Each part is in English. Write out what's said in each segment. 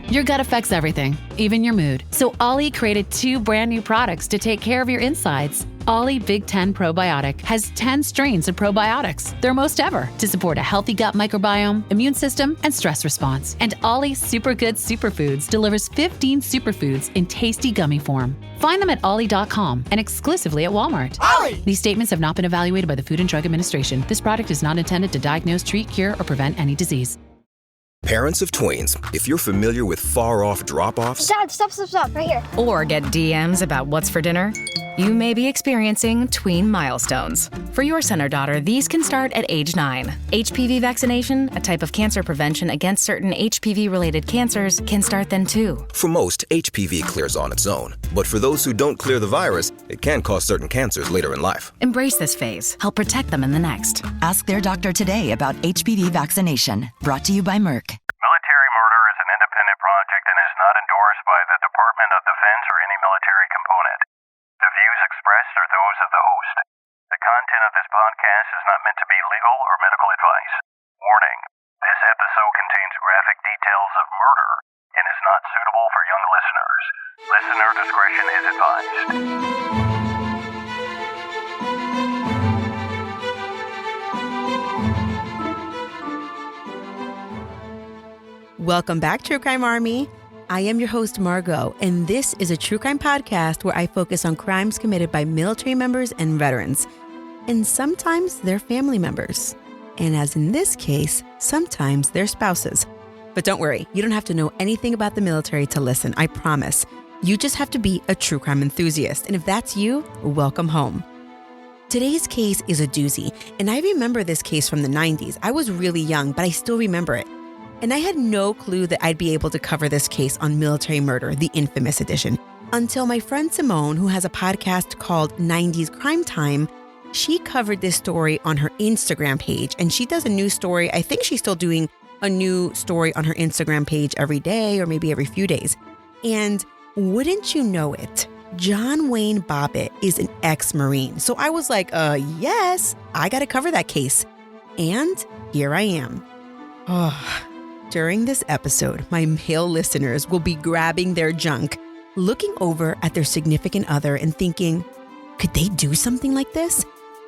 Your gut affects everything, even your mood. So Ollie created 2 brand new products to take care of your insides. Ollie Big 10 Probiotic has 10 strains of probiotics, their most ever, to support a healthy gut microbiome, immune system, and stress response. And Ollie Super Good Superfoods delivers 15 superfoods in tasty gummy form. Find them at ollie.com and exclusively at Walmart. Ollie! These statements have not been evaluated by the Food and Drug Administration. This product is not intended to diagnose, treat, cure, or prevent any disease. Parents of twins, if you're familiar with far-off drop-offs... Dad, stop, right here. Or get DMs about what's for dinner, you may be experiencing tween milestones. For your son or daughter, these can start at age 9. HPV vaccination, a type of cancer prevention against certain HPV-related cancers, can start then too. For most, HPV clears on its own. But for those who don't clear the virus, it can cause certain cancers later in life. Embrace this phase. Help protect them in the next. Ask their doctor today about HPV vaccination. Brought to you by Merck. Military Murder is an independent project and is not endorsed by the Department of Defense or any military component. The views expressed are those of the host. The content of this podcast is not meant to be legal or medical advice. Warning, this episode contains graphic details of murder and is not suitable for young listeners. Listener discretion is advised. Welcome back, True Crime Army. I am your host, Margot, and this is a true crime podcast where I focus on crimes committed by military members and veterans, and sometimes their family members. And as in this case, sometimes their spouses. But don't worry, you don't have to know anything about the military to listen, I promise. You just have to be a true crime enthusiast, and if that's you, welcome home. Today's case is a doozy, and I remember this case from the 90s. I was really young, but I still remember it. And I had no clue that I'd be able to cover this case on Military Murder, the infamous edition, until my friend Simone, who has a podcast called 90s Crime Time, she covered this story on her Instagram page, and she does a new story. I think she's still doing a new story on her Instagram page every day or maybe every few days. And wouldn't you know it, John Wayne Bobbitt is an ex-Marine. So I was like, yes, I got to cover that case. And here I am. During this episode, my male listeners will be grabbing their junk, looking over at their significant other and thinking, could they do something like this?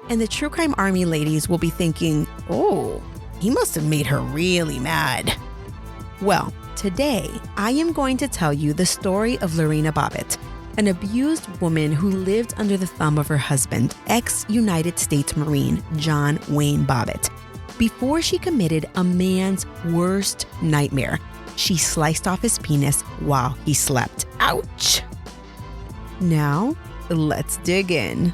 And the True Crime Army ladies will be thinking, oh, he must have made her really mad. Well, today I am going to tell you the story of Lorena Bobbitt, an abused woman who lived under the thumb of her husband, ex-United States Marine John Wayne Bobbitt. Before she committed a man's worst nightmare, she sliced off his penis while he slept. Ouch! Now, let's dig in.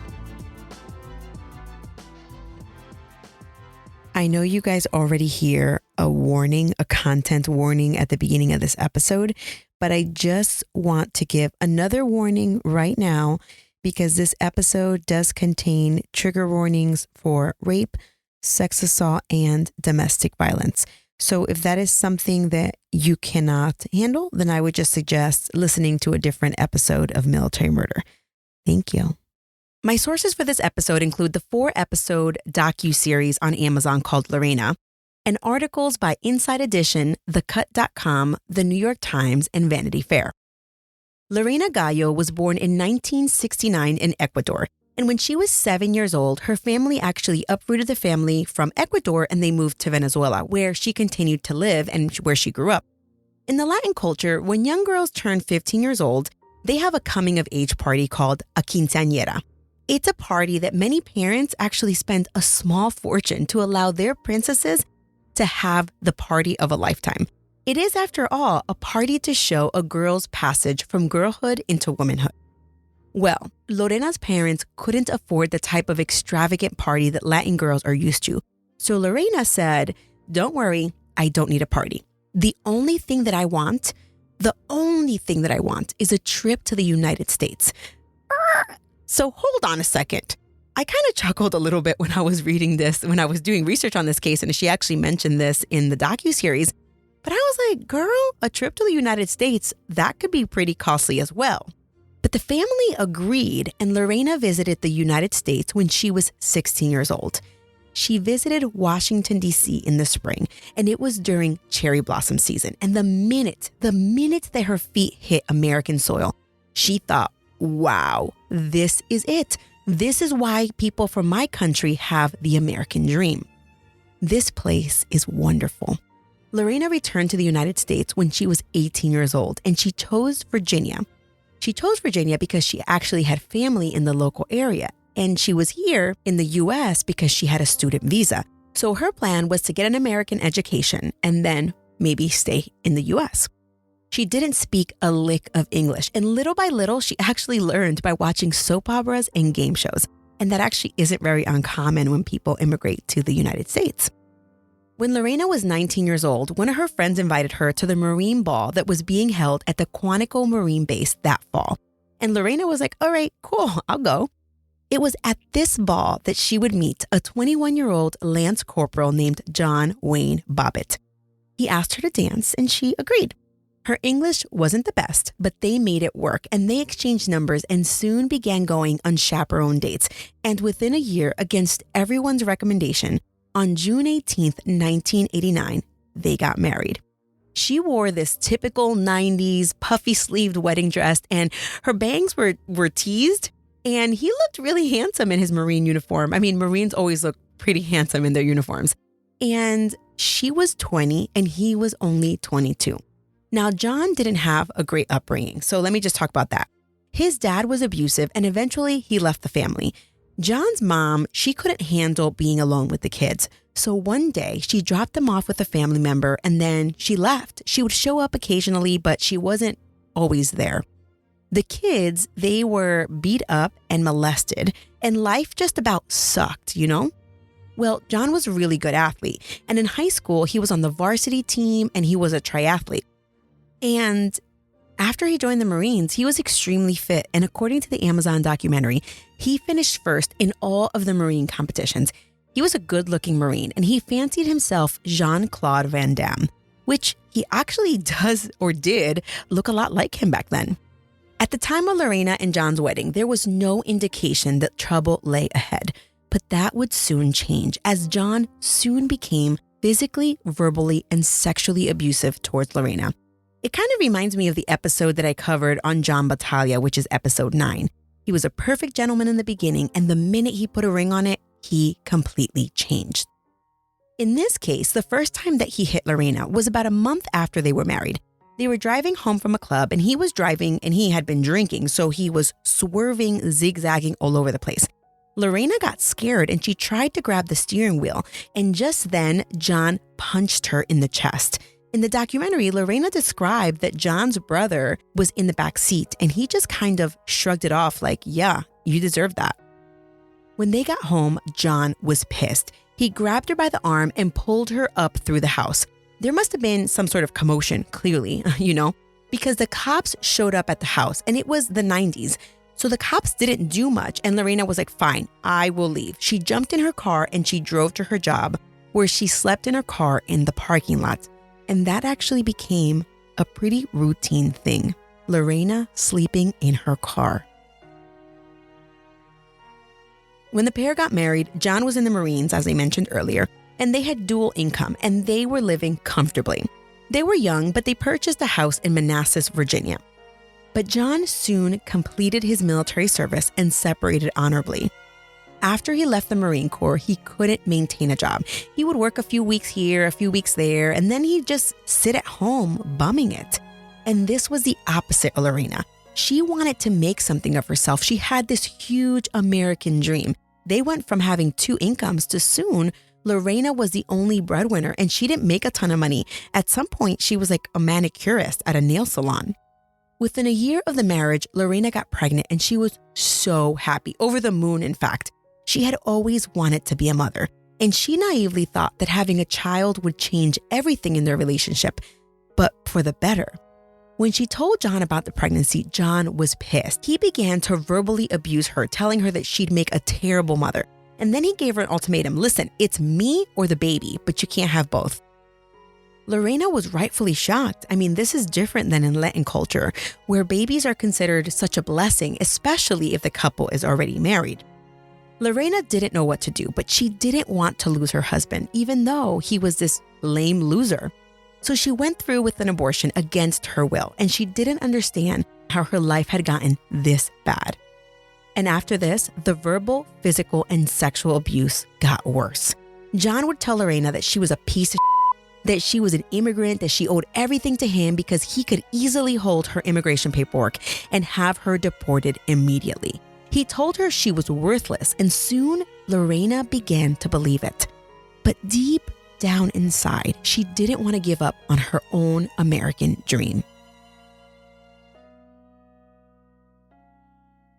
I know you guys already hear a warning, a content warning at the beginning of this episode, but I just want to give another warning right now because this episode does contain trigger warnings for rape, sex assault, and domestic violence. So if that is something that you cannot handle, then I would just suggest listening to a different episode of Military Murder. Thank you. My sources for this episode include the 4-episode docu-series on Amazon called Lorena, and articles by Inside Edition, TheCut.com, The New York Times, and Vanity Fair. Lorena Gallo was born in 1969 in Ecuador. And when she was 7 years old, her family actually uprooted the family from Ecuador and they moved to Venezuela, where she continued to live and where she grew up. In the Latin culture, when young girls turn 15 years old, they have a coming-of-age party called a quinceañera. It's a party that many parents actually spend a small fortune to allow their princesses to have the party of a lifetime. It is, after all, a party to show a girl's passage from girlhood into womanhood. Well, Lorena's parents couldn't afford the type of extravagant party that Latin girls are used to. So Lorena said, don't worry, I don't need a party. The only thing that I want is a trip to the United States. So hold on a second. I kind of chuckled a little bit when I was reading this, when I was doing research on this case, and she actually mentioned this in the docuseries. But I was like, girl, a trip to the United States, that could be pretty costly as well. But the family agreed, and Lorena visited the United States when she was 16 years old. She visited Washington, D.C. in the spring, and it was during cherry blossom season. And the minute that her feet hit American soil, she thought, wow, this is it. This is why people from my country have the American dream. This place is wonderful. Lorena returned to the United States when she was 18 years old, and she chose Virginia. She chose Virginia because she actually had family in the local area, and she was here in the U.S. because she had a student visa. So her plan was to get an American education and then maybe stay in the U.S. She didn't speak a lick of English, and little by little, she actually learned by watching soap operas and game shows. And that actually isn't very uncommon when people immigrate to the United States. When Lorena was 19 years old, one of her friends invited her to the Marine Ball that was being held at the Quantico Marine Base that fall. And Lorena was like, all right, cool, I'll go. It was at this ball that she would meet a 21-year-old Lance Corporal named John Wayne Bobbitt. He asked her to dance, and she agreed. Her English wasn't the best, but they made it work, and they exchanged numbers and soon began going on chaperone dates. And within a year, against everyone's recommendation, on June 18th, 1989, they got married. She wore this typical 90s puffy-sleeved wedding dress, and her bangs were teased, and he looked really handsome in his Marine uniform. I mean, Marines always look pretty handsome in their uniforms. And she was 20, and he was only 22. Now, John didn't have a great upbringing, so let me just talk about that. His dad was abusive, and eventually he left the family. John's mom, she couldn't handle being alone with the kids. So one day she dropped them off with a family member and then she left. She would show up occasionally, but she wasn't always there. The kids, they were beat up and molested, and life just about sucked, you know? Well, John was a really good athlete, and in high school, he was on the varsity team and he was a triathlete. And after he joined the Marines, he was extremely fit, and according to the Amazon documentary, he finished first in all of the Marine competitions. He was a good-looking Marine, and he fancied himself Jean-Claude Van Damme, which he actually does or did look a lot like him back then. At the time of Lorena and John's wedding, there was no indication that trouble lay ahead, but that would soon change as John soon became physically, verbally, and sexually abusive towards Lorena. It kind of reminds me of the episode that I covered on John Battaglia, which is episode 9. He was a perfect gentleman in the beginning, and the minute he put a ring on it, he completely changed. In this case, the first time that he hit Lorena was about a month after they were married. They were driving home from a club, and he was driving and he had been drinking, so he was swerving, zigzagging all over the place. Lorena got scared and she tried to grab the steering wheel, and just then, John punched her in the chest. In the documentary, Lorena described that John's brother was in the back seat and he just kind of shrugged it off like, yeah, you deserve that. When they got home, John was pissed. He grabbed her by the arm and pulled her up through the house. There must have been some sort of commotion, clearly, because the cops showed up at the house and it was the 90s. So the cops didn't do much and Lorena was like, fine, I will leave. She jumped in her car and she drove to her job where she slept in her car in the parking lot. And that actually became a pretty routine thing. Lorena sleeping in her car. When the pair got married, John was in the Marines, as I mentioned earlier, and they had dual income and they were living comfortably. They were young, but they purchased a house in Manassas, Virginia. But John soon completed his military service and separated honorably. After he left the Marine Corps, he couldn't maintain a job. He would work a few weeks here, a few weeks there, and then he'd just sit at home bumming it. And this was the opposite of Lorena. She wanted to make something of herself. She had this huge American dream. They went from having 2 incomes to soon, Lorena was the only breadwinner and she didn't make a ton of money. At some point, she was like a manicurist at a nail salon. Within a year of the marriage, Lorena got pregnant and she was so happy, over the moon, in fact. She had always wanted to be a mother, and she naively thought that having a child would change everything in their relationship, but for the better. When she told John about the pregnancy, John was pissed. He began to verbally abuse her, telling her that she'd make a terrible mother. And then he gave her an ultimatum. Listen, it's me or the baby, but you can't have both. Lorena was rightfully shocked. I mean, this is different than in Latin culture, where babies are considered such a blessing, especially if the couple is already married. Lorena didn't know what to do, but she didn't want to lose her husband, even though he was this lame loser. So she went through with an abortion against her will, and she didn't understand how her life had gotten this bad. And after this, the verbal, physical, and sexual abuse got worse. John would tell Lorena that she was a piece of that she was an immigrant, that she owed everything to him because he could easily hold her immigration paperwork and have her deported immediately. He told her she was worthless, and soon Lorena began to believe it. But deep down inside, she didn't want to give up on her own American dream.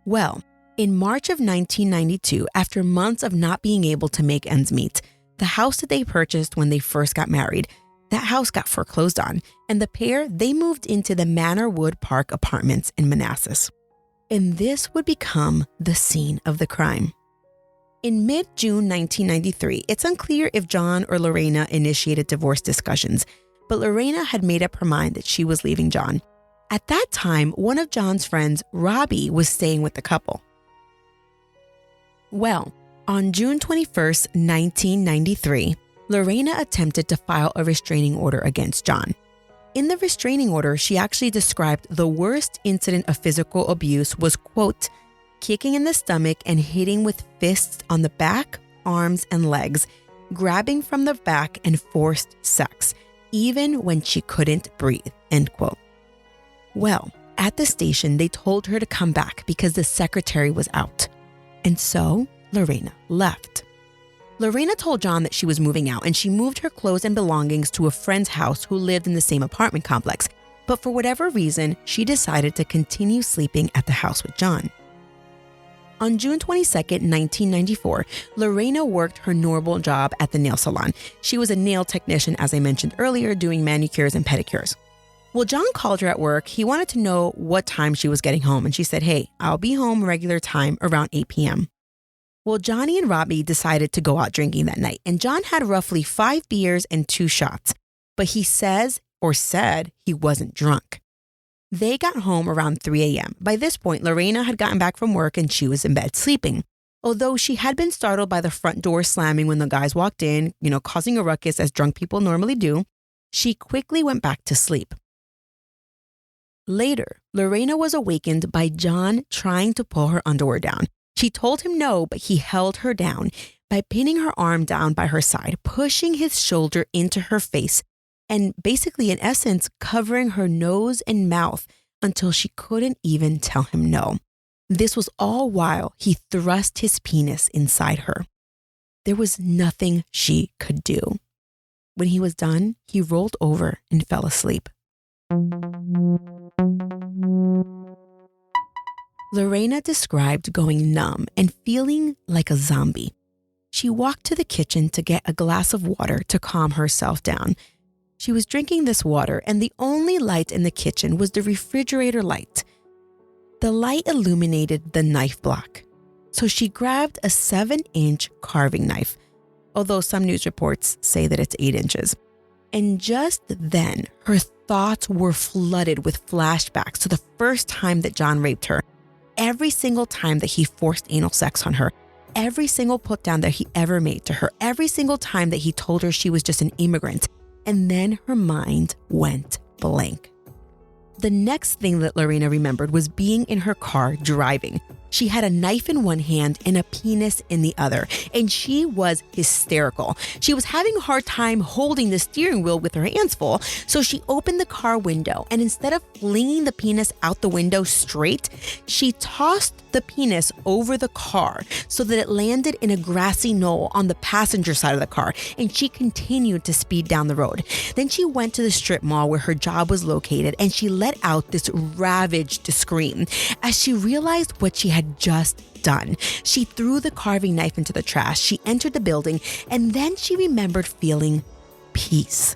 Well, in March of 1992, after months of not being able to make ends meet, the house that they purchased when they first got married, that house got foreclosed on, and the pair, they moved into the Manor Wood Park apartments in Manassas. And this would become the scene of the crime. In mid-June 1993, it's unclear if John or Lorena initiated divorce discussions, but Lorena had made up her mind that she was leaving John. At that time, one of John's friends, Robbie, was staying with the couple. Well, on June 21st, 1993, Lorena attempted to file a restraining order against John. In the restraining order, she actually described the worst incident of physical abuse was, quote, kicking in the stomach and hitting with fists on the back, arms, and legs, grabbing from the back, and forced sex, even when she couldn't breathe, end quote. Well, at the station, they told her to come back because the secretary was out. And so Lorena left. Lorena told John that she was moving out, and she moved her clothes and belongings to a friend's house who lived in the same apartment complex. But for whatever reason, she decided to continue sleeping at the house with John. On June 22nd, 1994, Lorena worked her normal job at the nail salon. She was a nail technician, as I mentioned earlier, doing manicures and pedicures. Well, John called her at work. He wanted to know what time she was getting home, and she said, hey, I'll be home regular time around 8 p.m. Well, Johnny and Robbie decided to go out drinking that night, and John had roughly 5 beers and 2 shots, but he said he wasn't drunk. They got home around 3 a.m. By this point, Lorena had gotten back from work and she was in bed sleeping. Although she had been startled by the front door slamming when the guys walked in, causing a ruckus as drunk people normally do, she quickly went back to sleep. Later, Lorena was awakened by John trying to pull her underwear down. She told him no, but he held her down by pinning her arm down by her side, pushing his shoulder into her face, and basically, in essence, covering her nose and mouth until she couldn't even tell him no. This was all while he thrust his penis inside her. There was nothing she could do. When he was done, he rolled over and fell asleep. Lorena described going numb and feeling like a zombie. She walked to the kitchen to get a glass of water to calm herself down. She was drinking this water, and the only light in the kitchen was the refrigerator light. The light illuminated the knife block. So she grabbed a 7-inch carving knife, although some news reports say that it's 8 inches. And just then, her thoughts were flooded with flashbacks to the first time that John raped her, every single time that he forced anal sex on her, every single put down that he ever made to her, every single time that he told her she was just an immigrant. And then her mind went blank. The next thing that Lorena remembered was being in her car driving. She had a knife in one hand and a penis in the other, and she was hysterical. She was having a hard time holding the steering wheel with her hands full, so she opened the car window, and instead of flinging the penis out the window straight, she tossed the penis over the car so that it landed in a grassy knoll on the passenger side of the car, and she continued to speed down the road. Then she went to the strip mall where her job was located, and she let out this ravaged scream as she realized what she had just done. She threw the carving knife into the trash. She entered the building, and then she remembered feeling peace.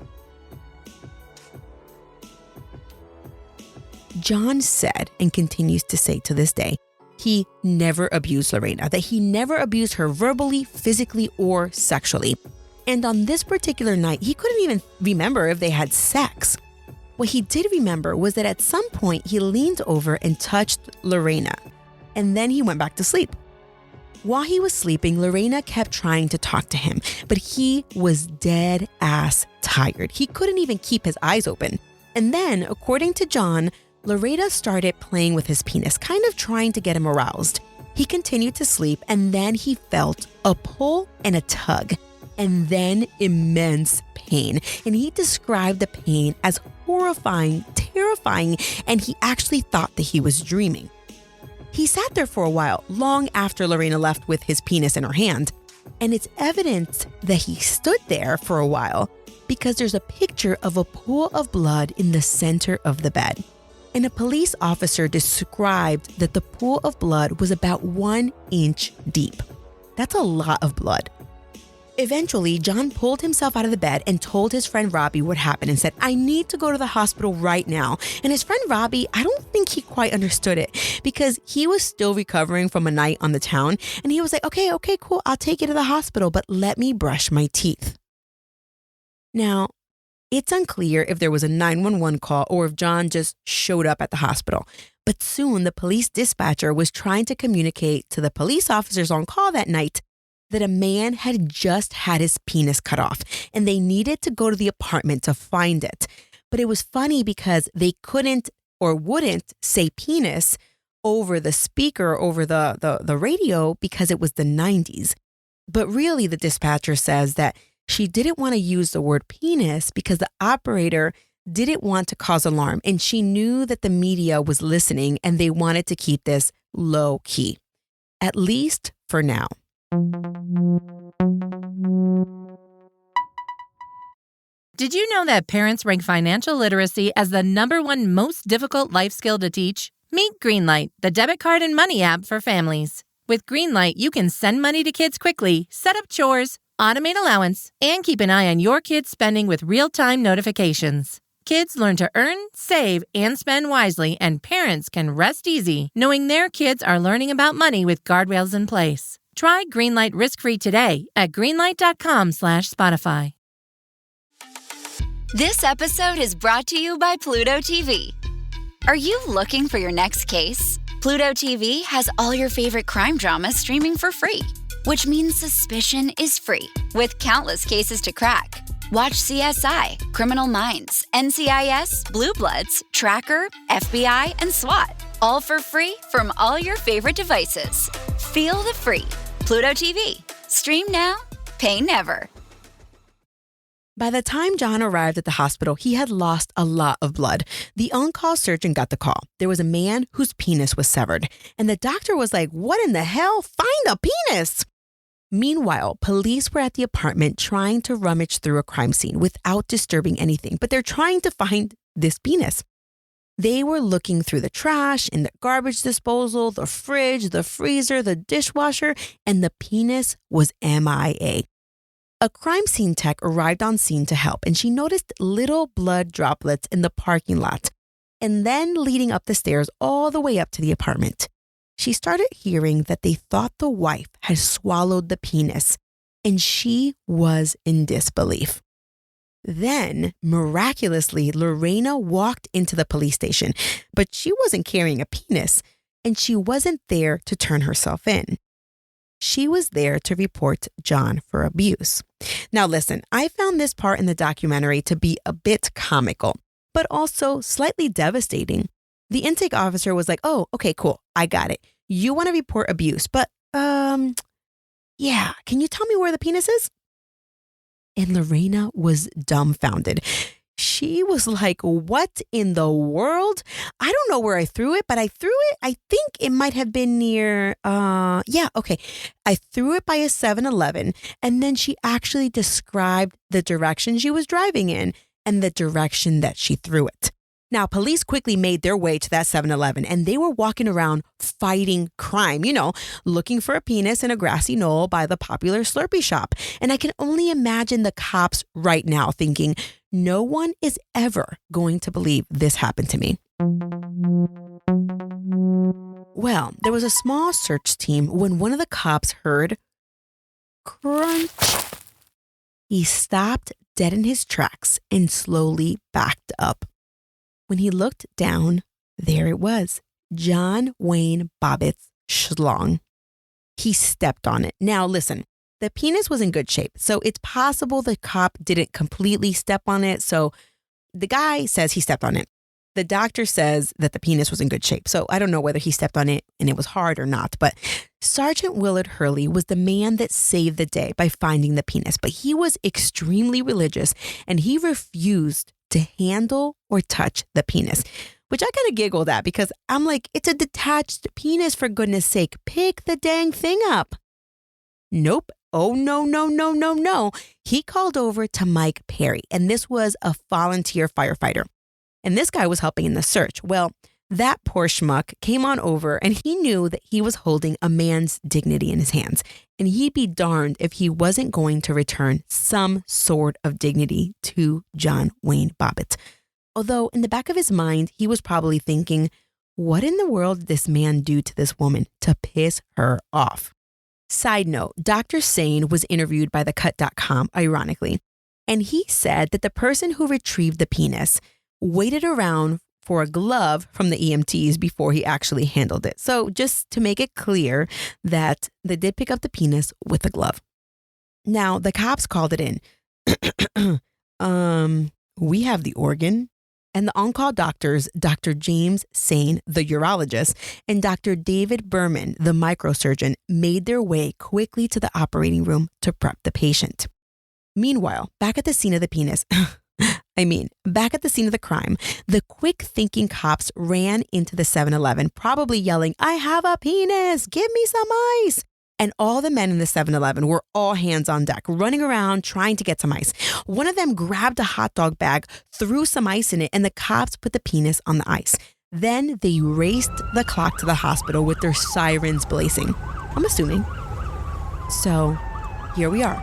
John said, and continues to say to this day, he never abused Lorena, that he never abused her verbally, physically, or sexually. And on this particular night, he couldn't even remember if they had sex. What he did remember was that at some point he leaned over and touched Lorena, and then he went back to sleep. While he was sleeping, Lorena kept trying to talk to him, but he was dead ass tired. He couldn't even keep his eyes open. And then, according to John, Lorena started playing with his penis, kind of trying to get him aroused. He continued to sleep, and then he felt a pull and a tug, and then immense pain. And he described the pain as horrifying, terrifying, and he actually thought that he was dreaming. He sat there for a while, long after Lorena left with his penis in her hand. And it's evident that he stood there for a while because there's a picture of a pool of blood in the center of the bed. And a police officer described that the pool of blood was about 1 inch deep. That's a lot of blood. Eventually, John pulled himself out of the bed and told his friend Robbie what happened and said, I need to go to the hospital right now. And his friend Robbie, I don't think he quite understood it because he was still recovering from a night on the town. And he was like, okay, cool. I'll take you to the hospital, but let me brush my teeth. Now, it's unclear if there was a 911 call or if John just showed up at the hospital. But soon the police dispatcher was trying to communicate to the police officers on call that night that a man had just had his penis cut off and they needed to go to the apartment to find it. But it was funny because they couldn't or wouldn't say penis over the speaker, over the radio because it was the 90s. But really, the dispatcher says that she didn't want to use the word penis because the operator didn't want to cause alarm and she knew that the media was listening and they wanted to keep this low key, at least for now. Did you know that parents rank financial literacy as the #1 most difficult life skill to teach? Meet Greenlight, the debit card and money app for families. With Greenlight, you can send money to kids quickly, set up chores, automate allowance, and keep an eye on your kids' spending with real-time notifications. Kids learn to earn, save, and spend wisely, and parents can rest easy knowing their kids are learning about money with guardrails in place. Try Greenlight risk-free today at greenlight.com/Spotify. This episode is brought to you by Pluto TV. Are you looking for your next case? Pluto TV has all your favorite crime dramas streaming for free, which means suspicion is free, with countless cases to crack. Watch CSI, Criminal Minds, NCIS, Blue Bloods, Tracker, FBI, and SWAT, all for free from all your favorite devices. Feel the free. Pluto TV. Stream now, pay never. By the time John arrived at the hospital, he had lost a lot of blood. The on-call surgeon got the call. There was a man whose penis was severed. And the doctor was like, what in the hell? Find a penis! Meanwhile, police were at the apartment trying to rummage through a crime scene without disturbing anything, but they're trying to find this penis. They were looking through the trash, in the garbage disposal, the fridge, the freezer, the dishwasher, and the penis was MIA. A crime scene tech arrived on scene to help, and she noticed little blood droplets in the parking lot, and then leading up the stairs all the way up to the apartment. She started hearing that they thought the wife had swallowed the penis, and she was in disbelief. Then, miraculously, Lorena walked into the police station, but she wasn't carrying a penis, and she wasn't there to turn herself in. She was there to report John for abuse. Now listen, I found this part in the documentary to be a bit comical, but also slightly devastating. The intake officer was like, oh, okay, cool. I got it. You want to report abuse, but, yeah, can you tell me where the penis is? And Lorena was dumbfounded. She was like, what in the world? I don't know where I threw it, but I threw it. I think it might have been near, I threw it by a 7-Eleven. And then she actually described the direction she was driving in and the direction that she threw it. Now, police quickly made their way to that 7-Eleven and they were walking around fighting crime, looking for a penis in a grassy knoll by the popular Slurpee shop. And I can only imagine the cops right now thinking, no one is ever going to believe this happened to me. Well, there was a small search team when one of the cops heard crunch. He stopped dead in his tracks and slowly backed up. When he looked down, there it was, John Wayne Bobbitt's schlong. he stepped on it. Now, listen, the penis was in good shape, so it's possible the cop didn't completely step on it. So the guy says he stepped on it. The doctor says that the penis was in good shape. So I don't know whether he stepped on it and it was hard or not. But Sergeant Willard Hurley was the man that saved the day by finding the penis. But he was extremely religious and he refused to handle or touch the penis, which I kind of giggled at because I'm like, it's a detached penis, for goodness sake. Pick the dang thing up. Nope. Oh, no. He called over to Mike Perry, and this was a volunteer firefighter. And this guy was helping in the search. Well, that poor schmuck came on over and he knew that he was holding a man's dignity in his hands. And he'd be darned if he wasn't going to return some sort of dignity to John Wayne Bobbitt. Although in the back of his mind, he was probably thinking, what in the world did this man do to this woman to piss her off? Side note, Dr. Sane was interviewed by thecut.com, ironically, and he said that the person who retrieved the penis waited around for a glove from the EMTs before he actually handled it. So just to make it clear that they did pick up the penis with a glove. Now, the cops called it in. We have the organ. And the on-call doctors, Dr. James Sane, the urologist, and Dr. David Berman, the microsurgeon, made their way quickly to the operating room to prep the patient. Meanwhile, back at the scene of the crime, the quick-thinking cops ran into the 7-Eleven, probably yelling, "I have a penis! Give me some ice!" And all the men in the 7-Eleven were all hands on deck, running around trying to get some ice. One of them grabbed a hot dog bag, threw some ice in it, and the cops put the penis on the ice. Then they raced the clock to the hospital with their sirens blazing, I'm assuming. So here we are.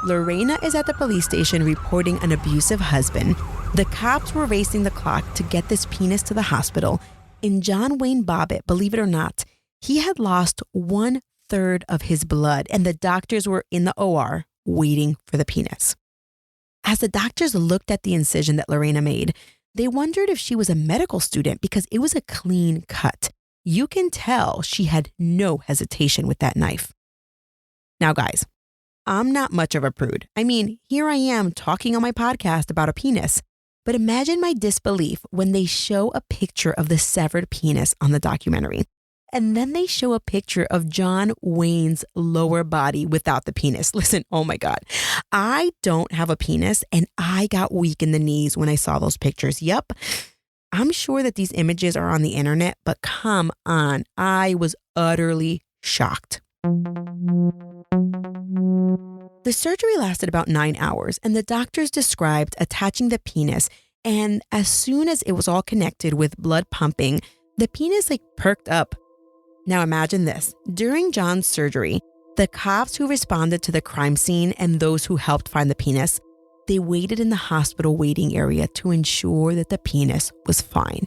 Lorena is at the police station reporting an abusive husband. The cops were racing the clock to get this penis to the hospital. And John Wayne Bobbitt, believe it or not, he had lost 1/3 of his blood, and the doctors were in the OR waiting for the penis. As the doctors looked at the incision that Lorena made, they wondered if she was a medical student because it was a clean cut. You can tell she had no hesitation with that knife. Now, guys, I'm not much of a prude. I mean, here I am talking on my podcast about a penis, but imagine my disbelief when they show a picture of the severed penis on the documentary. And then they show a picture of John Wayne's lower body without the penis. Listen, oh my God. I don't have a penis and I got weak in the knees when I saw those pictures. Yep. I'm sure that these images are on the internet, but come on. I was utterly shocked. The surgery lasted about 9 hours and the doctors described attaching the penis. And as soon as it was all connected with blood pumping, the penis perked up. Now imagine this. During John's surgery, the cops who responded to the crime scene and those who helped find the penis, they waited in the hospital waiting area to ensure that the penis was fine.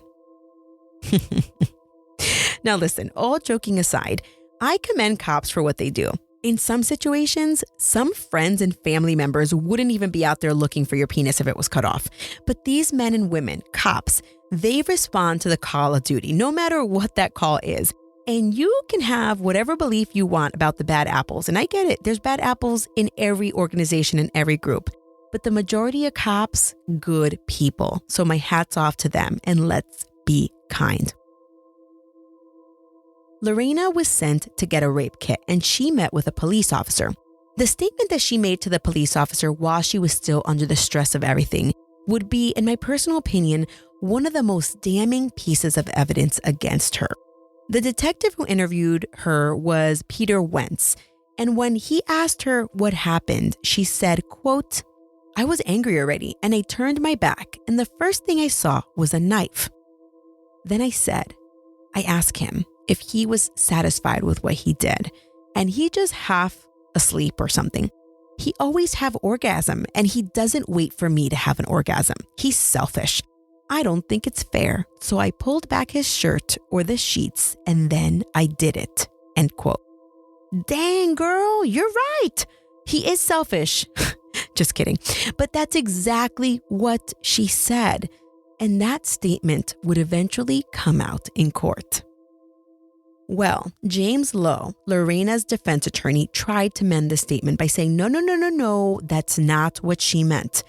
Now listen, all joking aside, I commend cops for what they do. In some situations, some friends and family members wouldn't even be out there looking for your penis if it was cut off. But these men and women, cops, they respond to the call of duty, no matter what that call is. And you can have whatever belief you want about the bad apples. And I get it. There's bad apples in every organization, in every group. But the majority of cops, good people. So my hat's off to them and let's be kind. Lorena was sent to get a rape kit and she met with a police officer. The statement that she made to the police officer while she was still under the stress of everything would be, in my personal opinion, one of the most damning pieces of evidence against her. The detective who interviewed her was Peter Wentz, and when he asked her what happened, she said, quote, "I was angry already and I turned my back and the first thing I saw was a knife. Then I asked him if he was satisfied with what he did and he just half asleep or something. He always have orgasm and he doesn't wait for me to have an orgasm. He's selfish. I don't think it's fair. So I pulled back his shirt or the sheets and then I did it." End quote. Dang, girl, you're right. He is selfish. Just kidding. But that's exactly what she said. And that statement would eventually come out in court. Well, James Lowe, Lorena's defense attorney, tried to mend the statement by saying, no, that's not what she meant.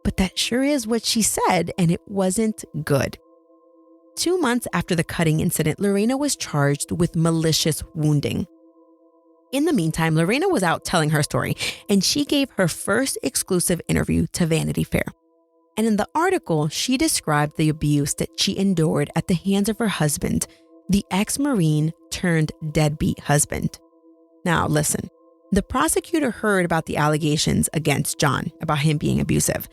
But that sure is what she said, and it wasn't good. 2 months after the cutting incident, Lorena was charged with malicious wounding. In the meantime, Lorena was out telling her story, and she gave her first exclusive interview to Vanity Fair. And in the article, she described the abuse that she endured at the hands of her husband, the ex-Marine turned deadbeat husband. Now, listen, the prosecutor heard about the allegations against John about him being abusive,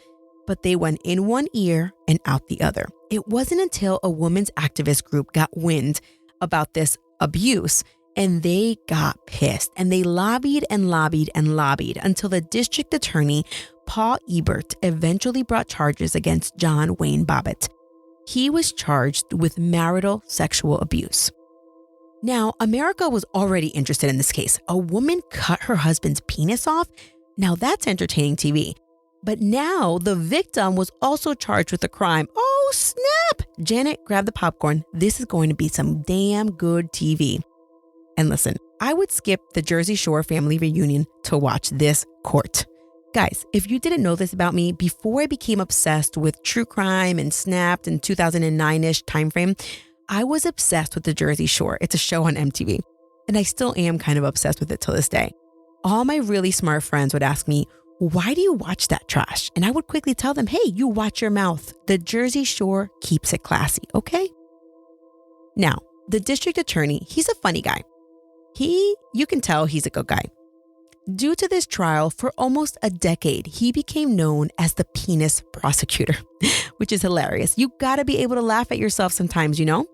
but they went in one ear and out the other. It wasn't until a women's activist group got wind about this abuse and they got pissed, and they lobbied until the district attorney, Paul Ebert, eventually brought charges against John Wayne Bobbitt. He was charged with marital sexual abuse. Now, America was already interested in this case. A woman cut her husband's penis off? Now that's entertaining TV. But now the victim was also charged with a crime. Oh, snap! Janet, grab the popcorn. This is going to be some damn good TV. And listen, I would skip the Jersey Shore family reunion to watch this court. Guys, if you didn't know this about me, before I became obsessed with true crime and Snapped in 2009-ish timeframe, I was obsessed with the Jersey Shore. It's a show on MTV. And I still am kind of obsessed with it till this day. All my really smart friends would ask me, why do you watch that trash? And I would quickly tell them, hey, you watch your mouth. The Jersey Shore keeps it classy, okay? Now, the district attorney, he's a funny guy. You can tell he's a good guy. Due to this trial, for almost a decade, he became known as the penis prosecutor, which is hilarious. You gotta be able to laugh at yourself sometimes, you know?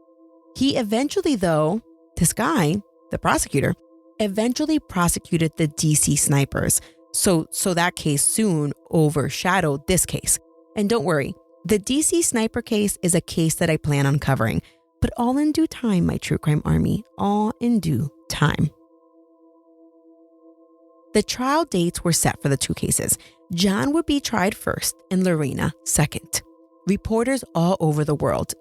He eventually, though, this guy, the prosecutor, eventually prosecuted the DC snipers. So that case soon overshadowed this case. And don't worry, the DC sniper case is a case that I plan on covering, but all in due time, my true crime army, all in due time. The trial dates were set for the two cases. John would be tried first and Lorena second. Reporters all over the world,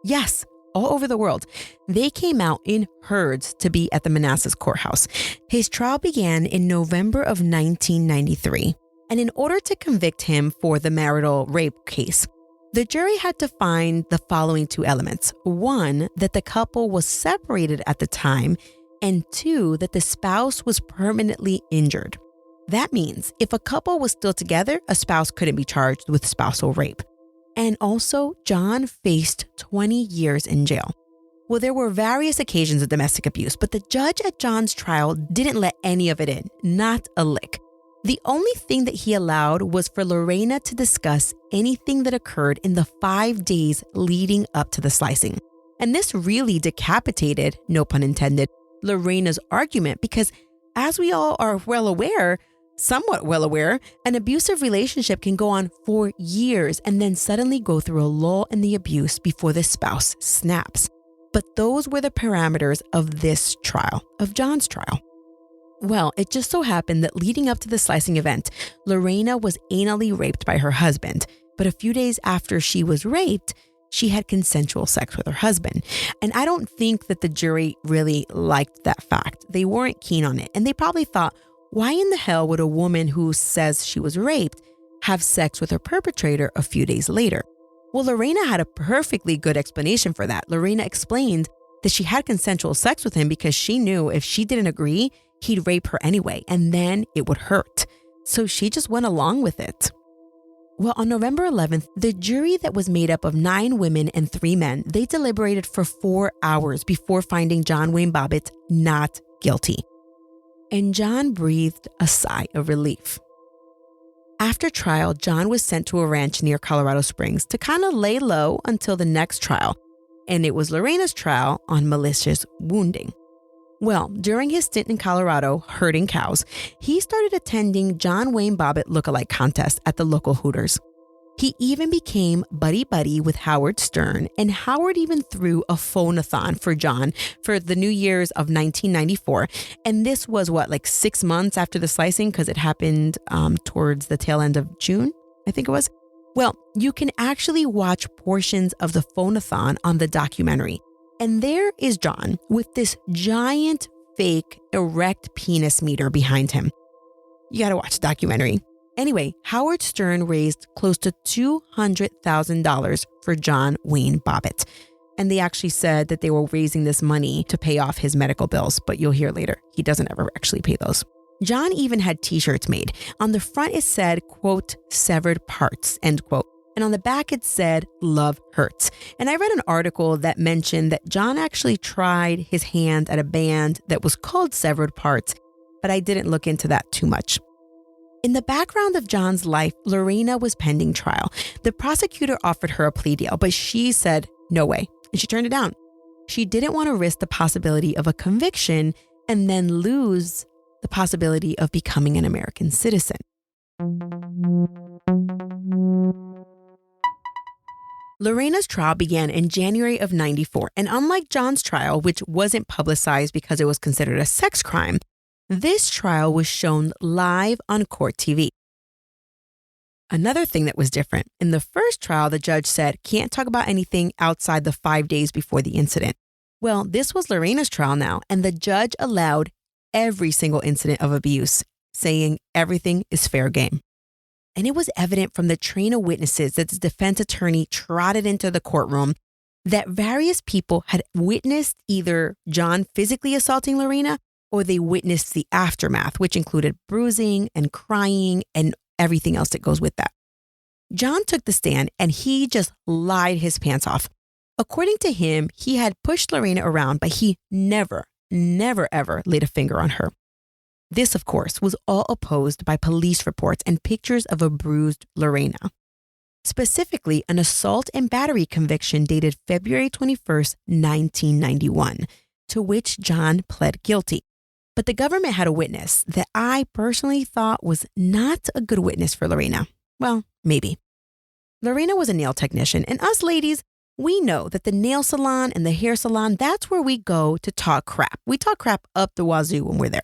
yes, all over the world, they came out in herds to be at the Manassas courthouse. His trial began in November of 1993. And in order to convict him for the marital rape case, the jury had to find the following two elements. One, that the couple was separated at the time, and two, that the spouse was permanently injured. That means if a couple was still together, a spouse couldn't be charged with spousal rape. And also, John faced 20 years in jail. Well, there were various occasions of domestic abuse, but the judge at John's trial didn't let any of it in, not a lick. The only thing that he allowed was for Lorena to discuss anything that occurred in the 5 days leading up to the slicing. And this really decapitated, no pun intended, Lorena's argument because, as we all are somewhat well aware, an abusive relationship can go on for years and then suddenly go through a lull in the abuse before the spouse snaps. But those were the parameters of this trial, of John's trial. Well, it just so happened that leading up to the slicing event, Lorena was anally raped by her husband. But a few days after she was raped, she had consensual sex with her husband. And I don't think that the jury really liked that fact. They weren't keen on it. And they probably thought, why in the hell would a woman who says she was raped have sex with her perpetrator a few days later? Well, Lorena had a perfectly good explanation for that. Lorena explained that she had consensual sex with him because she knew if she didn't agree, he'd rape her anyway, and then it would hurt. So she just went along with it. Well, on November 11th, the jury that was made up of 9 women and 3 men, they deliberated for 4 hours before finding John Wayne Bobbitt not guilty. And John breathed a sigh of relief. After trial, John was sent to a ranch near Colorado Springs to kind of lay low until the next trial. And it was Lorena's trial on malicious wounding. Well, during his stint in Colorado herding cows, he started attending John Wayne Bobbitt lookalike contests at the local Hooters. He even became buddy-buddy with Howard Stern, and Howard even threw a phone-a-thon for John for the New Year's of 1994. And this was 6 months after the slicing, because it happened towards the tail end of June, I think it was. Well, you can actually watch portions of the phone-a-thon on the documentary. And there is John with this giant fake erect penis meter behind him. You gotta watch the documentary. Anyway, Howard Stern raised close to $200,000 for John Wayne Bobbitt. And they actually said that they were raising this money to pay off his medical bills, but you'll hear later, he doesn't ever actually pay those. John even had t-shirts made. On the front it said, quote, severed parts, end quote. And on the back it said, love hurts. And I read an article that mentioned that John actually tried his hand at a band that was called Severed Parts, but I didn't look into that too much. In the background of John's life, Lorena was pending trial. The prosecutor offered her a plea deal, but she said, no way, and she turned it down. She didn't want to risk the possibility of a conviction and then lose the possibility of becoming an American citizen. Lorena's trial began in January of '94, and unlike John's trial, which wasn't publicized because it was considered a sex crime, this trial was shown live on court TV. Another thing that was different, in the first trial, the judge said, can't talk about anything outside the 5 days before the incident. Well, this was Lorena's trial now, and the judge allowed every single incident of abuse, saying everything is fair game. And it was evident from the train of witnesses that the defense attorney trotted into the courtroom that various people had witnessed either John physically assaulting Lorena or they witnessed the aftermath, which included bruising and crying and everything else that goes with that. John took the stand and he just lied his pants off. According to him, he had pushed Lorena around, but he never, ever laid a finger on her. This, of course, was all opposed by police reports and pictures of a bruised Lorena. Specifically, an assault and battery conviction dated February 21st, 1991, to which John pled guilty. But the government had a witness that I personally thought was not a good witness for Lorena. Well, maybe. Lorena was a nail technician, and us ladies, we know that the nail salon and the hair salon, that's where we go to talk crap. We talk crap up the wazoo when we're there.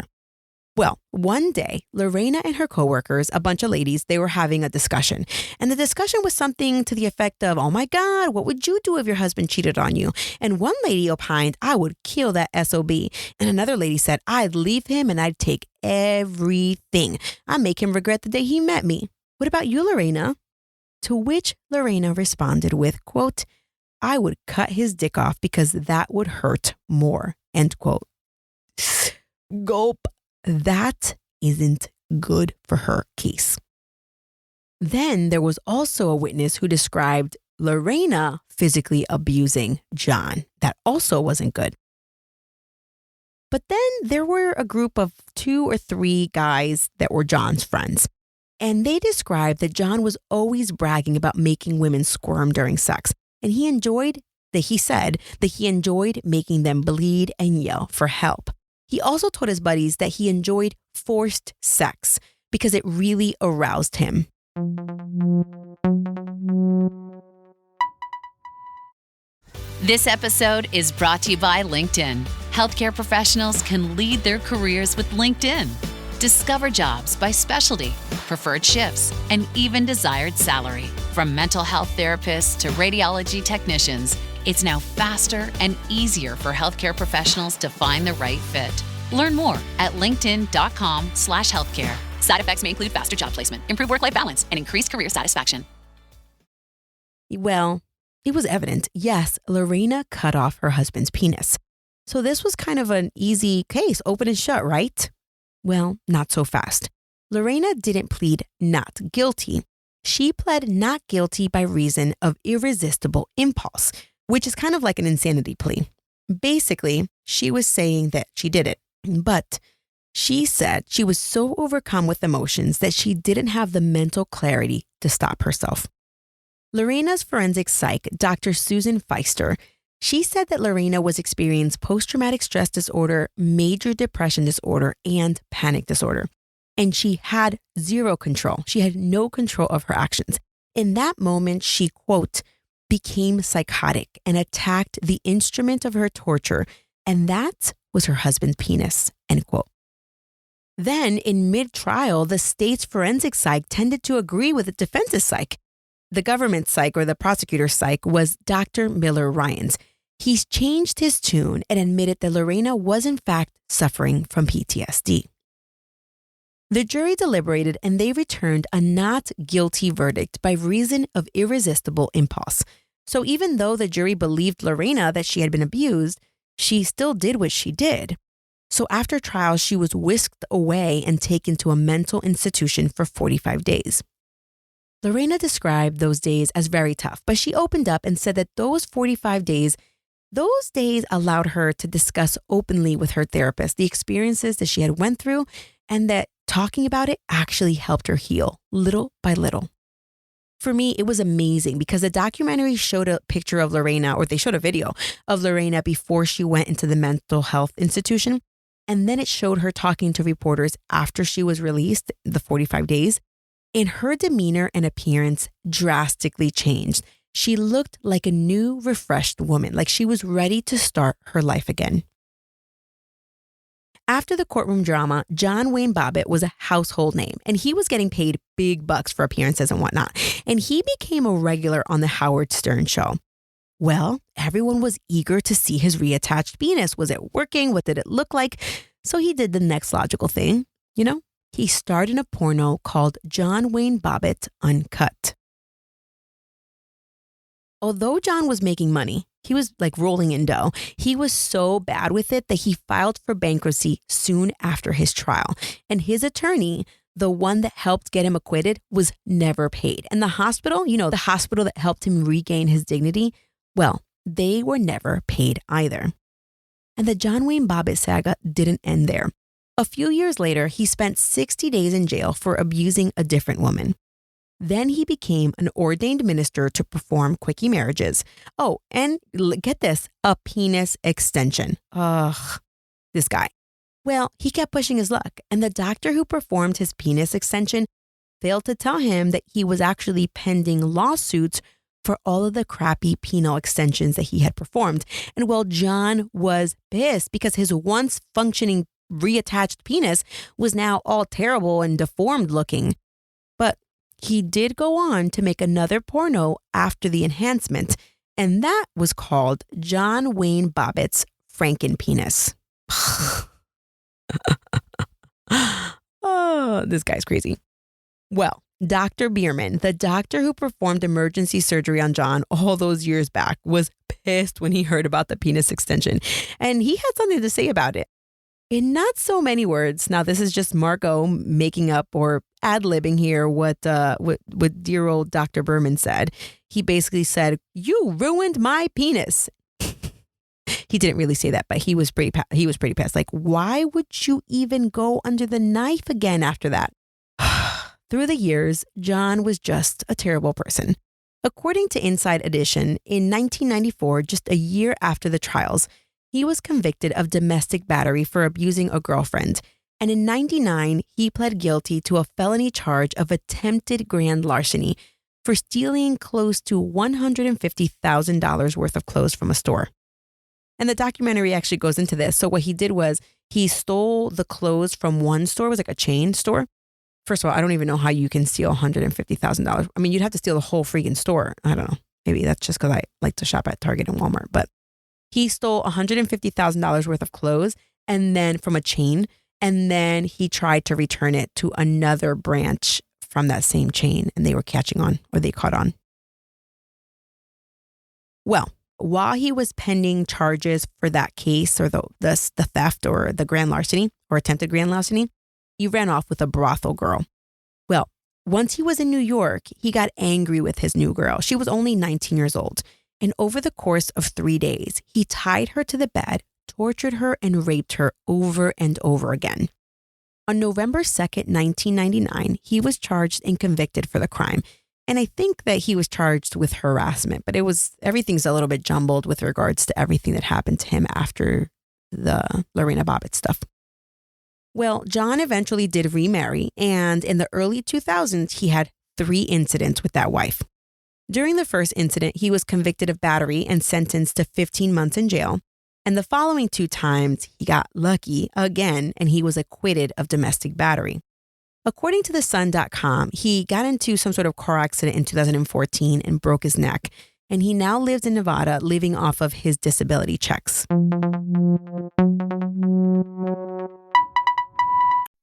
Well, one day, Lorena and her coworkers, a bunch of ladies, they were having a discussion. And the discussion was something to the effect of, oh my God, what would you do if your husband cheated on you? And one lady opined, I would kill that SOB. And another lady said, I'd leave him and I'd take everything. I'd make him regret the day he met me. What about you, Lorena? To which Lorena responded with, quote, I would cut his dick off because that would hurt more, end quote. Gulp. That isn't good for her case. Then there was also a witness who described Lorena physically abusing John. That also wasn't good. But then there were a group of 2 or 3 guys that were John's friends. And they described that John was always bragging about making women squirm during sex. And he said that he enjoyed making them bleed and yell for help. He also told his buddies that he enjoyed forced sex because it really aroused him. This episode is brought to you by LinkedIn. Healthcare professionals can lead their careers with LinkedIn. Discover jobs by specialty, preferred shifts, and even desired salary. From mental health therapists to radiology technicians, it's now faster and easier for healthcare professionals to find the right fit. Learn more at linkedin.com/healthcare. Side effects may include faster job placement, improved work-life balance, and increased career satisfaction. Well, it was evident, yes, Lorena cut off her husband's penis. So this was kind of an easy case, open and shut, right? Well, not so fast. Lorena didn't plead not guilty. She pled not guilty by reason of irresistible impulse, which is kind of like an insanity plea. Basically, she was saying that she did it, but she said she was so overcome with emotions that she didn't have the mental clarity to stop herself. Lorena's forensic psych, Dr. Susan Feister, she said that Lorena was experiencing post-traumatic stress disorder, major depression disorder, and panic disorder. And she had zero control. She had no control of her actions. In that moment, she, quote, became psychotic and attacked the instrument of her torture, and that was her husband's penis, end quote. Then, in mid-trial, the state's forensic psych tended to agree with the defense's psych. The government psych, or the prosecutor's psych, was Dr. Miller Ryans. he's changed his tune and admitted that Lorena was in fact suffering from PTSD. The jury deliberated and they returned a not guilty verdict by reason of irresistible impulse. So even though the jury believed Lorena that she had been abused, she still did what she did. So after trial, she was whisked away and taken to a mental institution for 45 days. Lorena described those days as very tough, but she opened up and said that those 45 days, those days allowed her to discuss openly with her therapist the experiences that she had went through, and that talking about it actually helped her heal little by little. For me, it was amazing because the documentary showed a picture of Lorena, or they showed a video of Lorena before she went into the mental health institution. And then it showed her talking to reporters after she was released, the 45 days. And her demeanor and appearance drastically changed. She looked like a new, refreshed woman, like she was ready to start her life again. After the courtroom drama, John Wayne Bobbitt was a household name, and he was getting paid big bucks for appearances and whatnot. And he became a regular on the Howard Stern show. Well, everyone was eager to see his reattached penis. Was it working? What did it look like? So he did the next logical thing. He starred in a porno called John Wayne Bobbitt Uncut. Although John was making money, he was like rolling in dough. He was so bad with it that he filed for bankruptcy soon after his trial. And his attorney, the one that helped get him acquitted, was never paid. And the hospital, the hospital that helped him regain his dignity, well, they were never paid either. And the John Wayne Bobbitt saga didn't end there. A few years later, he spent 60 days in jail for abusing a different woman. Then he became an ordained minister to perform quickie marriages. Oh, and get this, a penis extension. Ugh, this guy. Well, he kept pushing his luck, and the doctor who performed his penis extension failed to tell him that he was actually pending lawsuits for all of the crappy penile extensions that he had performed. And well, John was pissed because his once functioning reattached penis was now all terrible and deformed looking. But he did go on to make another porno after the enhancement, and that was called John Wayne Bobbitt's Frankenpenis. Oh, this guy's crazy. Well, Dr. Bierman, the doctor who performed emergency surgery on John all those years back, was pissed when he heard about the penis extension, and he had something to say about it. In not so many words, now this is just Margot making up or ad-libbing here what dear old Dr. Berman said. He basically said, "You ruined my penis." He didn't really say that, but he was pretty pissed. Like, why would you even go under the knife again after that? Through the years, John was just a terrible person. According to Inside Edition, in 1994, just a year after the trials, he was convicted of domestic battery for abusing a girlfriend. And in 1999, he pled guilty to a felony charge of attempted grand larceny for stealing close to $150,000 worth of clothes from a store. And the documentary actually goes into this. So what he did was he stole the clothes from one store. It was like a chain store. First of all, I don't even know how you can steal $150,000. I mean, you'd have to steal the whole freaking store. I don't know. Maybe that's just because I like to shop at Target and Walmart. But he stole $150,000 worth of clothes and then from a chain. And then he tried to return it to another branch from that same chain. And they were catching on, or they caught on. Well, while he was pending charges for that case, or the theft or the grand larceny or attempted grand larceny, he ran off with a brothel girl. Well, once he was in New York, he got angry with his new girl. She was only 19 years old. And over the course of 3 days, he tied her to the bed, tortured her, and raped her over and over again. On November 2nd, 1999, he was charged and convicted for the crime. And I think that he was charged with harassment, but everything's a little bit jumbled with regards to everything that happened to him after the Lorena Bobbitt stuff. Well, John eventually did remarry, and in the early 2000s, he had 3 incidents with that wife. During the first incident, he was convicted of battery and sentenced to 15 months in jail. And the following 2 times, he got lucky again, and he was acquitted of domestic battery. According to thesun.com, he got into some sort of car accident in 2014 and broke his neck. and he now lives in Nevada, living off of his disability checks.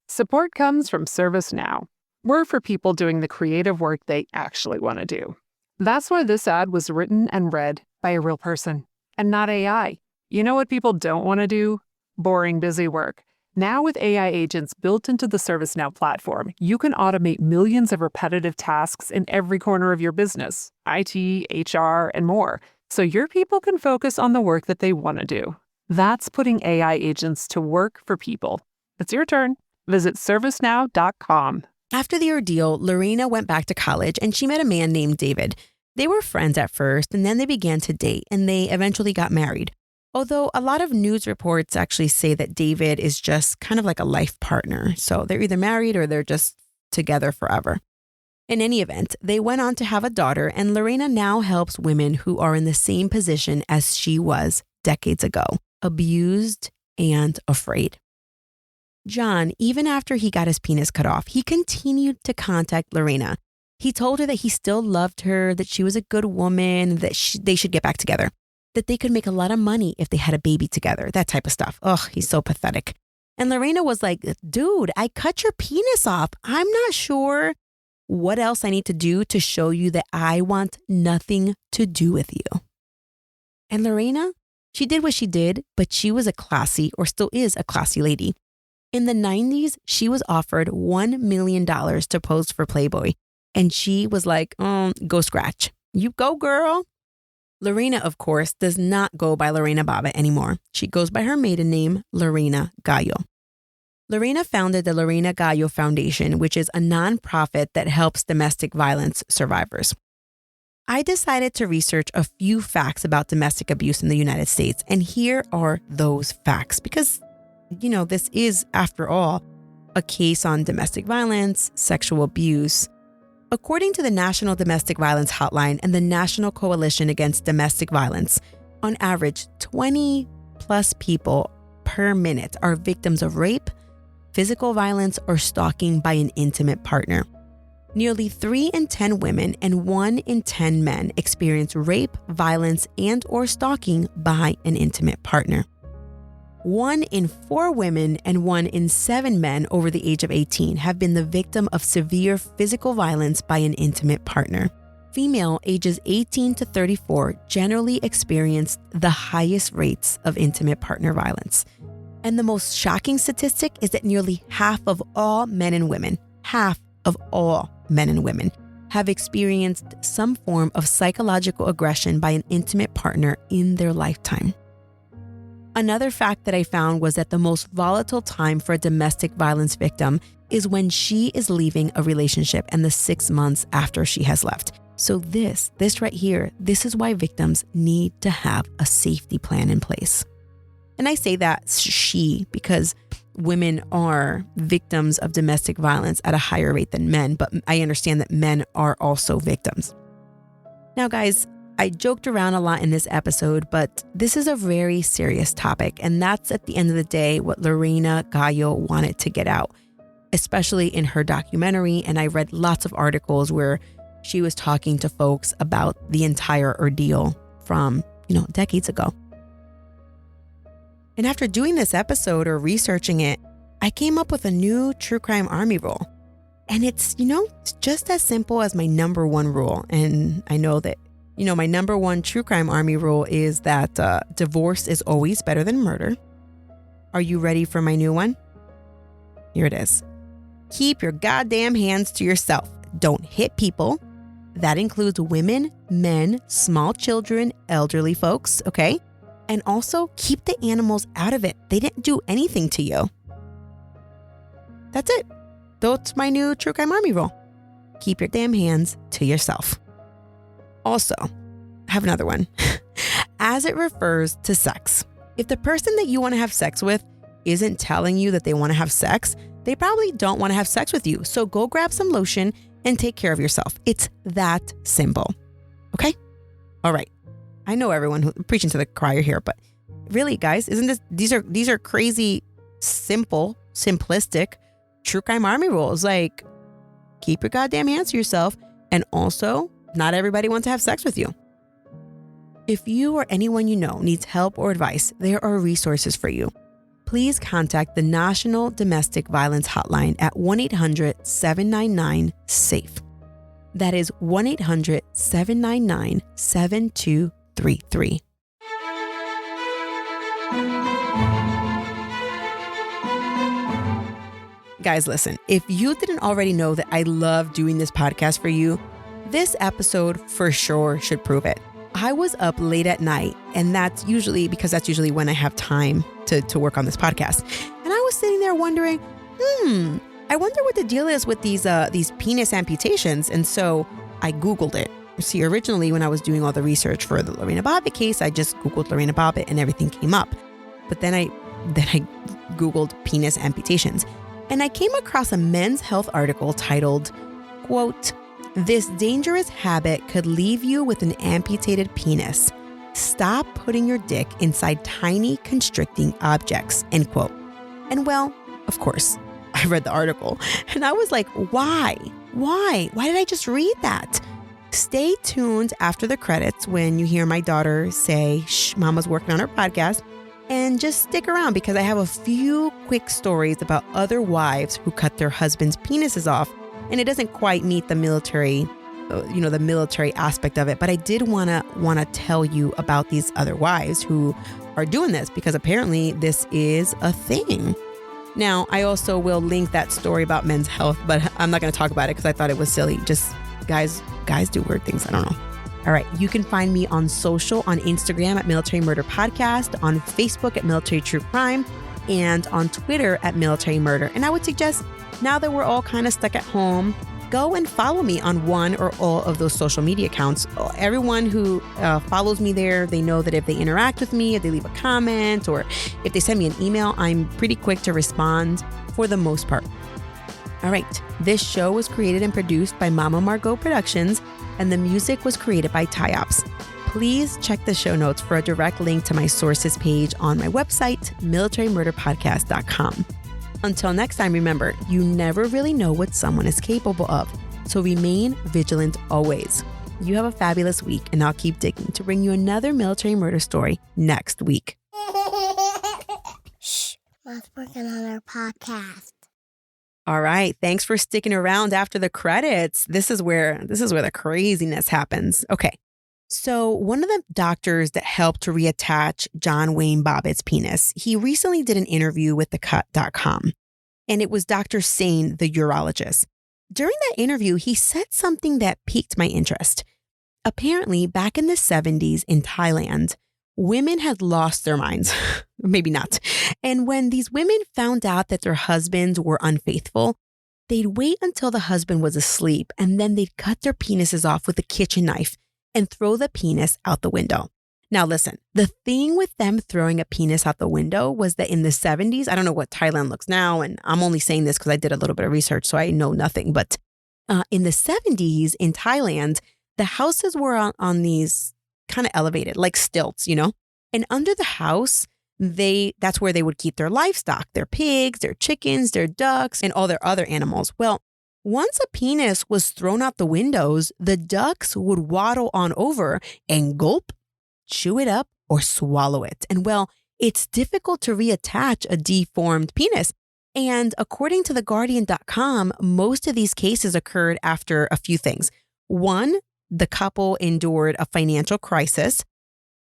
Support comes from ServiceNow. We're for people doing the creative work they actually want to do. That's why this ad was written and read by a real person and not AI. You know what people don't want to do? Boring, busy work. Now with AI agents built into the ServiceNow platform, you can automate millions of repetitive tasks in every corner of your business, IT, HR, and more, so your people can focus on the work that they want to do. That's putting AI agents to work for people. It's your turn. Visit ServiceNow.com. After the ordeal, Lorena went back to college and she met a man named David. They were friends at first, and then they began to date, and they eventually got married. Although a lot of news reports actually say that David is just kind of like a life partner. So they're either married or they're just together forever. In any event, they went on to have a daughter, and Lorena now helps women who are in the same position as she was decades ago, abused and afraid. John, even after he got his penis cut off, he continued to contact Lorena. He told her that he still loved her, that she was a good woman, that they should get back together, that they could make a lot of money if they had a baby together, that type of stuff. Ugh, he's so pathetic. And Lorena was like, dude, I cut your penis off. I'm not sure what else I need to do to show you that I want nothing to do with you. And Lorena, she did what she did, but she was a classy, or still is a classy lady. In the 90s, she was offered $1 million to pose for Playboy. And she was like, go scratch. You go, girl. Lorena, of course, does not go by Lorena Bobbitt anymore. She goes by her maiden name, Lorena Gallo. Lorena founded the Lorena Gallo Foundation, which is a nonprofit that helps domestic violence survivors. I decided to research a few facts about domestic abuse in the United States, and here are those facts because, this is, after all, a case on domestic violence, sexual abuse. According to the National Domestic Violence Hotline and the National Coalition Against Domestic Violence, on average, 20 plus people per minute are victims of rape, physical violence, or stalking by an intimate partner. Nearly 3 in 10 women and 1 in 10 men experience rape, violence, and/or stalking by an intimate partner. 1 in 4 women and 1 in 7 men over the age of 18 have been the victim of severe physical violence by an intimate partner. Female ages 18 to 34 generally experience the highest rates of intimate partner violence. And the most shocking statistic is that nearly half of all men and women, have experienced some form of psychological aggression by an intimate partner in their lifetime. Another fact that I found was that the most volatile time for a domestic violence victim is when she is leaving a relationship and the 6 months after she has left. So this right here, this is why victims need to have a safety plan in place. And I say that she because women are victims of domestic violence at a higher rate than men, but I understand that men are also victims. Now, guys, I joked around a lot in this episode, but this is a very serious topic, and that's at the end of the day what Lorena Gallo wanted to get out, especially in her documentary. And I read lots of articles where she was talking to folks about the entire ordeal from, decades ago. And after doing this episode or researching it, I came up with a new True Crime Army rule. And it's just as simple as my number one rule. And I know that my number one True Crime Army rule is that divorce is always better than murder. Are you ready for my new one? Here it is. Keep your goddamn hands to yourself. Don't hit people. That includes women, men, small children, elderly folks, okay? And also keep the animals out of it. They didn't do anything to you. That's it. That's my new True Crime Army rule. Keep your damn hands to yourself. Also, I have another one. As it refers to sex, if the person that you want to have sex with isn't telling you that they want to have sex, they probably don't want to have sex with you. So go grab some lotion and take care of yourself. It's that simple. Okay? All right. I know everyone who's preaching to the choir here, but really, guys, these are crazy, simple, simplistic True Crime Army rules. Like, keep your goddamn hands to yourself, and also, not everybody wants to have sex with you. If you or anyone you know needs help or advice, there are resources for you. Please contact the National Domestic Violence Hotline at 1-800-799-SAFE. That is 1-800-799-7233. Guys, listen, if you didn't already know that I love doing this podcast for you, this episode for sure should prove it. I was up late at night, and that's usually when I have time to work on this podcast. And I was sitting there wondering, I wonder what the deal is with these penis amputations. And so I Googled it. See, originally when I was doing all the research for the Lorena Bobbitt case, I just Googled Lorena Bobbitt and everything came up. But then I Googled penis amputations. And I came across a Men's Health article titled, quote, "This dangerous habit could leave you with an amputated penis. Stop putting your dick inside tiny constricting objects," end quote. And well, of course, I read the article and I was like, why? Why did I just read that? Stay tuned after the credits when you hear my daughter say, "Shh, Mama's working on her podcast." And just stick around because I have a few quick stories about other wives who cut their husbands' penises off. And it doesn't quite meet the military, the military aspect of it. But I did want to tell you about these other wives who are doing this because apparently this is a thing. Now, I also will link that story about Men's Health, but I'm not going to talk about it because I thought it was silly. Just guys do weird things. I don't know. All right. You can find me on social, on Instagram at Military Murder Podcast, on Facebook at Military True Crime, and on Twitter at Military Murder. And I would suggest, now that we're all kind of stuck at home, go and follow me on one or all of those social media accounts. Everyone who follows me there, they know that if they interact with me, if they leave a comment, or if they send me an email, I'm pretty quick to respond for the most part. All right. This show was created and produced by Mama Margot Productions, and the music was created by Tyops. Please check the show notes for a direct link to my sources page on my website, militarymurderpodcast.com. Until next time, remember, you never really know what someone is capable of, so remain vigilant always. You have a fabulous week, and I'll keep digging to bring you another military murder story next week. Shh, Mom's working on our podcast. All right. Thanks for sticking around after the credits. This is where the craziness happens. Okay. So one of the doctors that helped to reattach John Wayne Bobbitt's penis, he recently did an interview with thecut.com, and it was Dr. Sain, the urologist. During that interview, he said something that piqued my interest. Apparently, back in the 70s in Thailand, women had lost their minds. Maybe not. And when these women found out that their husbands were unfaithful, they'd wait until the husband was asleep, and then they'd cut their penises off with a kitchen knife and throw the penis out the window. Now listen, the thing with them throwing a penis out the window was that in the 70s, I don't know what Thailand looks now, and I'm only saying this because I did a little bit of research, so I know nothing. But in the 70s in Thailand, the houses were on these kind of elevated, like stilts, and under the house, that's where they would keep their livestock, their pigs, their chickens, their ducks, and all their other animals. Well, once a penis was thrown out the windows, the ducks would waddle on over and gulp, chew it up, or swallow it. And well, it's difficult to reattach a deformed penis. And according to theguardian.com, most of these cases occurred after a few things. 1, the couple endured a financial crisis.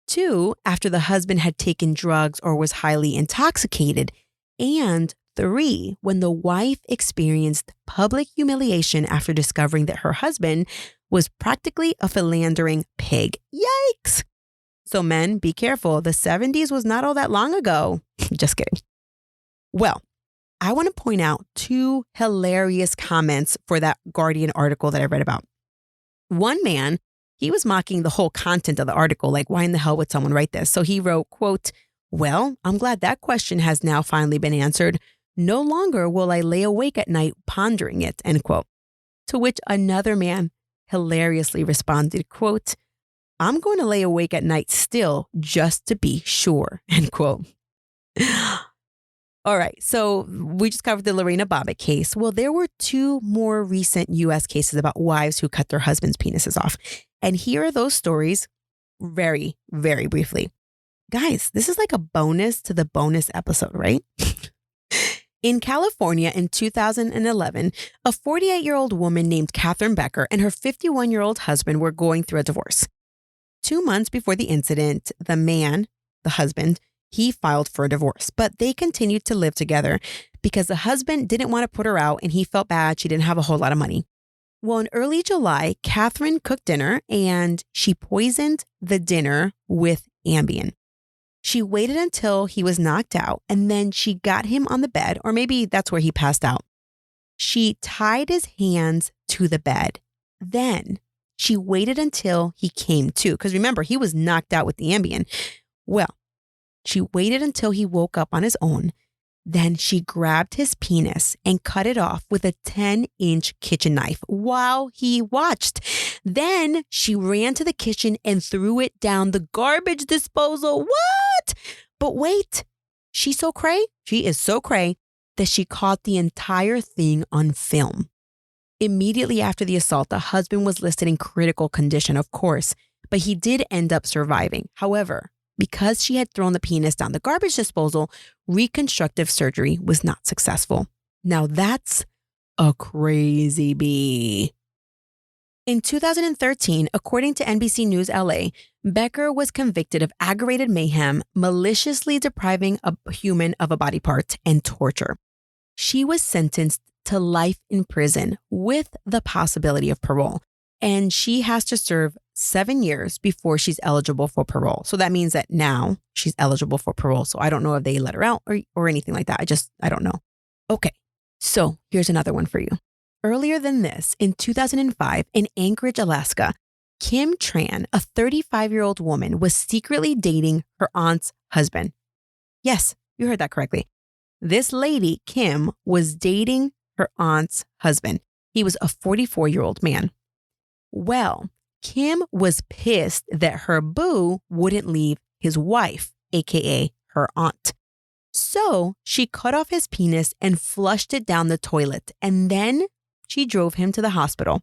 2, after the husband had taken drugs or was highly intoxicated. And 3, when the wife experienced public humiliation after discovering that her husband was practically a philandering pig. Yikes! So men, be careful. The 70s was not all that long ago. Just kidding. Well, I want to point out 2 hilarious comments for that Guardian article that I read about. One man, he was mocking the whole content of the article, like, why in the hell would someone write this? So he wrote, quote, "Well, I'm glad that question has now finally been answered. No longer will I lay awake at night pondering it," end quote. To which another man hilariously responded, quote, "I'm going to lay awake at night still just to be sure," end quote. All right, so we just covered the Lorena Bobbitt case. Well, there were 2 more recent U.S. cases about wives who cut their husbands' penises off. And here are those stories very, very briefly. Guys, this is like a bonus to the bonus episode, right? In California in 2011, a 48-year-old woman named Catherine Becker and her 51-year-old husband were going through a divorce. 2 months before the incident, the man, the husband, he filed for a divorce, but they continued to live together because the husband didn't want to put her out and he felt bad she didn't have a whole lot of money. Well, in early July, Catherine cooked dinner and she poisoned the dinner with Ambien. She waited until he was knocked out and then she got him on the bed, or maybe that's where he passed out. She tied his hands to the bed. Then she waited until he came to, because remember, he was knocked out with the Ambien. Well, she waited until he woke up on his own. Then she grabbed his penis and cut it off with a 10-inch kitchen knife while he watched. Then she ran to the kitchen and threw it down the garbage disposal. What? But wait, she's so cray. She is so cray that she caught the entire thing on film. Immediately after the assault, the husband was listed in critical condition, of course, but he did end up surviving. However, because she had thrown the penis down the garbage disposal, reconstructive surgery was not successful. Now that's a crazy bee. In 2013, according to NBC News LA, Becker was convicted of aggravated mayhem, maliciously depriving a human of a body part, and torture. She was sentenced to life in prison with the possibility of parole, and she has to serve 7 years before she's eligible for parole. So that means that now she's eligible for parole. So I don't know if they let her out or anything like that. I don't know. Okay, so here's another one for you. Earlier than this, in 2005, in Anchorage, Alaska, Kim Tran, a 35-year-old woman, was secretly dating her aunt's husband. Yes, you heard that correctly. This lady, Kim, was dating her aunt's husband. He was a 44-year-old man. Well, Kim was pissed that her boo wouldn't leave his wife, aka her aunt. So she cut off his penis and flushed it down the toilet, and then she drove him to the hospital.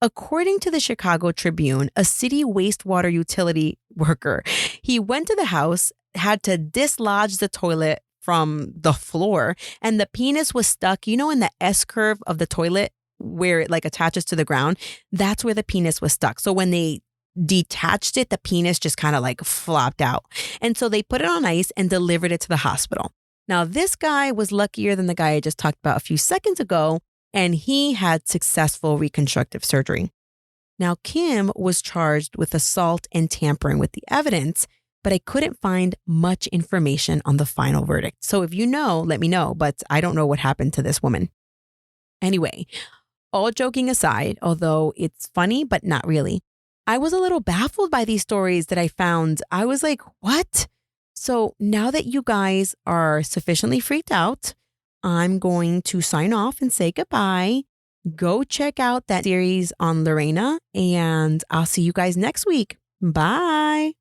According to the Chicago Tribune, a city wastewater utility worker, he went to the house, had to dislodge the toilet from the floor, and the penis was stuck, in the S-curve of the toilet, where it attaches to the ground. That's where the penis was stuck. So when they detached it, the penis just kind of flopped out. And so they put it on ice and delivered it to the hospital. Now, this guy was luckier than the guy I just talked about a few seconds ago, and he had successful reconstructive surgery. Now, Kim was charged with assault and tampering with the evidence, but I couldn't find much information on the final verdict. So if you know, let me know, but I don't know what happened to this woman. Anyway, all joking aside, although it's funny, but not really, I was a little baffled by these stories that I found. I was like, what? So now that you guys are sufficiently freaked out, I'm going to sign off and say goodbye. Go check out that series on Lorena, and I'll see you guys next week. Bye.